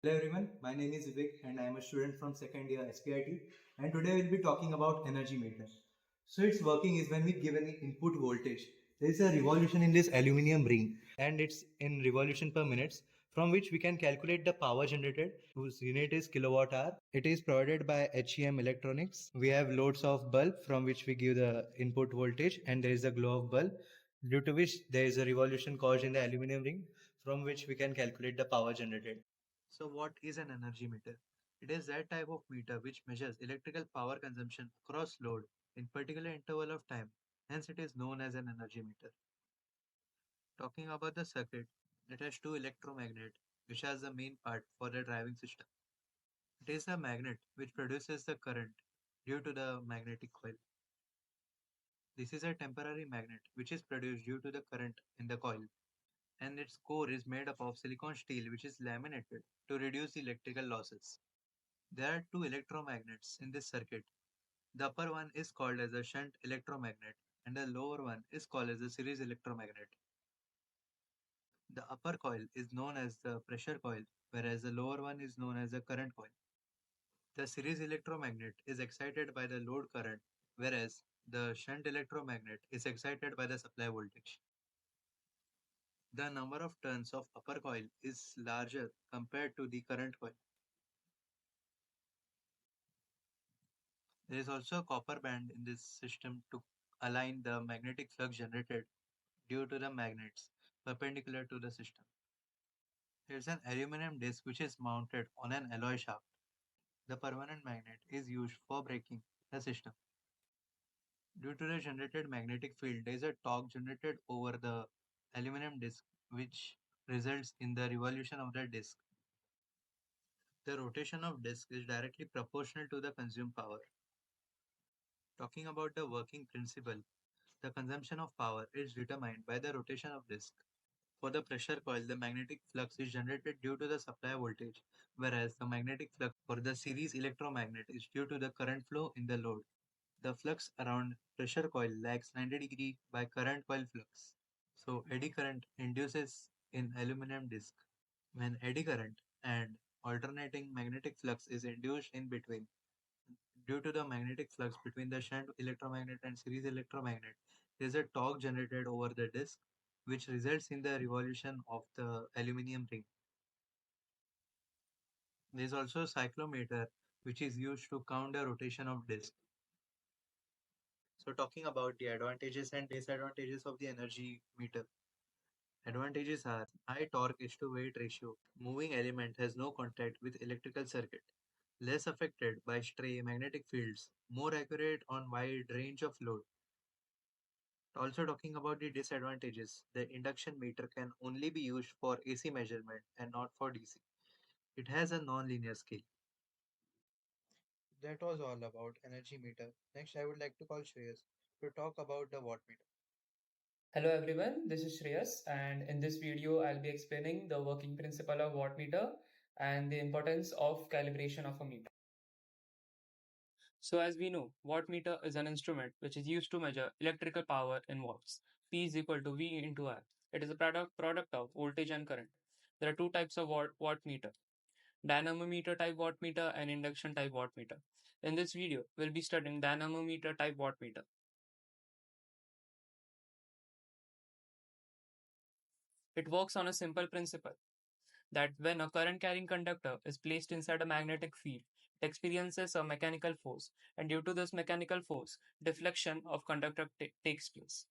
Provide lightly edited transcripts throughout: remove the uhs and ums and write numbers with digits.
Hello everyone, my name is Vivek and I am a student from second year SPIT, and today we'll be talking about energy meter. So its working is when we give an input voltage. There is a revolution in this aluminum ring and it's in revolution per minute, from which we can calculate the power generated whose unit is kilowatt hour. It is provided by HEM electronics. We have loads of bulb from which we give the input voltage, and there is a glow of bulb due to which there is a revolution caused in the aluminum ring from which we can calculate the power generated. So what is an energy meter? It is that type of meter which measures electrical power consumption across load in particular interval of time. Hence it is known as an energy meter. Talking about the circuit, it has two electromagnet which has the main part for the driving system. It is a magnet which produces the current due to the magnetic coil. This is a temporary magnet which is produced due to the current in the coil, and its core is made up of silicon steel which is laminated to reduce the electrical losses. There are two electromagnets in this circuit. The upper one is called as a shunt electromagnet and the lower one is called as a series electromagnet. The upper coil is known as the pressure coil, whereas the lower one is known as the current coil. The series electromagnet is excited by the load current, whereas the shunt electromagnet is excited by the supply voltage. The number of turns of upper coil is larger compared to the current coil. There is also a copper band in this system to align the magnetic flux generated due to the magnets perpendicular to the system. There is an aluminum disc which is mounted on an alloy shaft. The permanent magnet is used for braking the system. Due to the generated magnetic field, there is a torque generated over the aluminum disc which results in the revolution of the disc. The rotation of disc is directly proportional to the consumed power. Talking about the working principle, the consumption of power is determined by the rotation of disk. For the pressure coil, the magnetic flux is generated due to the supply voltage, whereas the magnetic flux for the series electromagnet is due to the current flow in the load. The flux around pressure coil lags 90° by current coil flux. So eddy current induces in aluminum disc. When eddy current and alternating magnetic flux is induced in between, due to the magnetic flux between the shunt electromagnet and series electromagnet, there is a torque generated over the disk, which results in the revolution of the aluminum ring. There is also a cyclometer, which is used to count the rotation of disk. So, talking about the advantages and disadvantages of the energy meter. Advantages are high torque is to weight ratio. Moving element has no contact with electrical circuit. Less affected by stray magnetic fields. More accurate on wide range of load. Also talking about the disadvantages, the induction meter can only be used for AC measurement and not for DC. It has a non-linear scale. That was all about energy meter. Next, I would like to call Shreyas to talk about the wattmeter. Hello everyone, this is Shreyas, and in this video I'll be explaining the working principle of wattmeter and the importance of calibration of a meter. So as we know, wattmeter is an instrument which is used to measure electrical power in watts. P is equal to V into R. It is a product of voltage and current. There are two types of wattmeter: dynamometer type wattmeter and induction type wattmeter. In this video, we'll be studying dynamometer type wattmeter. It works on a simple principle that when a current carrying conductor is placed inside a magnetic field, it experiences a mechanical force, and due to this mechanical force, deflection of conductor takes place.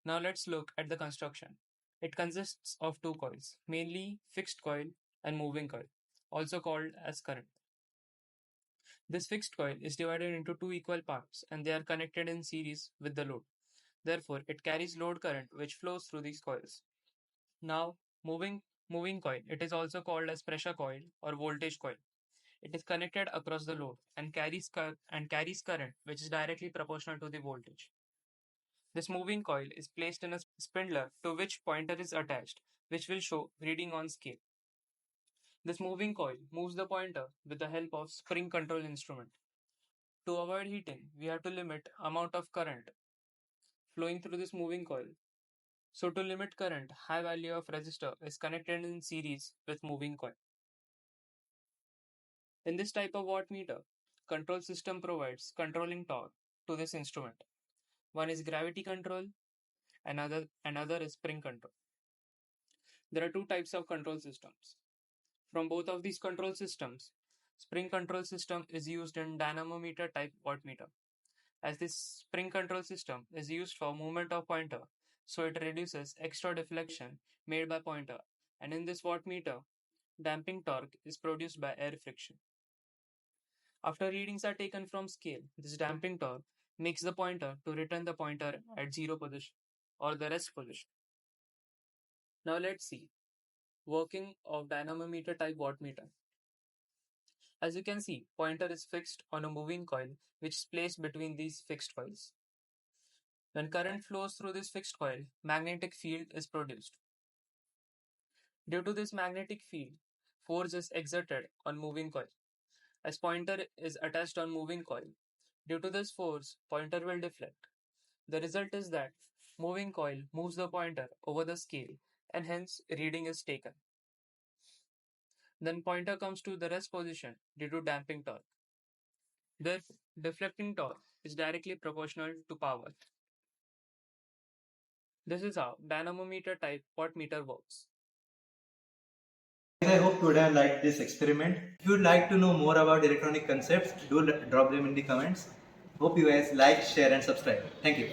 Now let's look at the construction. It consists of two coils, mainly fixed coil and moving coil, also called as current. This fixed coil is divided into two equal parts and they are connected in series with the load. Therefore, it carries load current which flows through these coils. Now, moving coil. It is also called as pressure coil or voltage coil. It is connected across the load and carries current which is directly proportional to the voltage. This moving coil is placed in a spindler to which pointer is attached, which will show reading on scale. This moving coil moves the pointer with the help of spring control instrument. To avoid heating, we have to limit amount of current flowing through this moving coil. So to limit current, high value of resistor is connected in series with moving coil. In this type of wattmeter, control system provides controlling torque to this instrument. One is gravity control, another is spring control. There are two types of control systems. From both of these control systems, spring control system is used in dynamometer type wattmeter, as this spring control system is used for movement of pointer, so it reduces extra deflection made by pointer, and in this wattmeter, damping torque is produced by air friction. After readings are taken from scale, this damping torque makes the pointer to return the pointer at zero position or the rest position. Now let's see working of dynamometer type wattmeter. As you can see, pointer is fixed on a moving coil which is placed between these fixed coils. When current flows through this fixed coil, magnetic field is produced. Due to this magnetic field, force is exerted on moving coil. As pointer is attached on moving coil, due to this force, pointer will deflect. The result is that moving coil moves the pointer over the scale and hence reading is taken. Then pointer comes to the rest position due to damping torque. Therefore, deflecting torque is directly proportional to power. This is how dynamometer type wattmeter works. I hope you would have liked this experiment. If you would like to know more about electronic concepts, do drop them in the comments. Hope you guys like, share and subscribe. Thank you.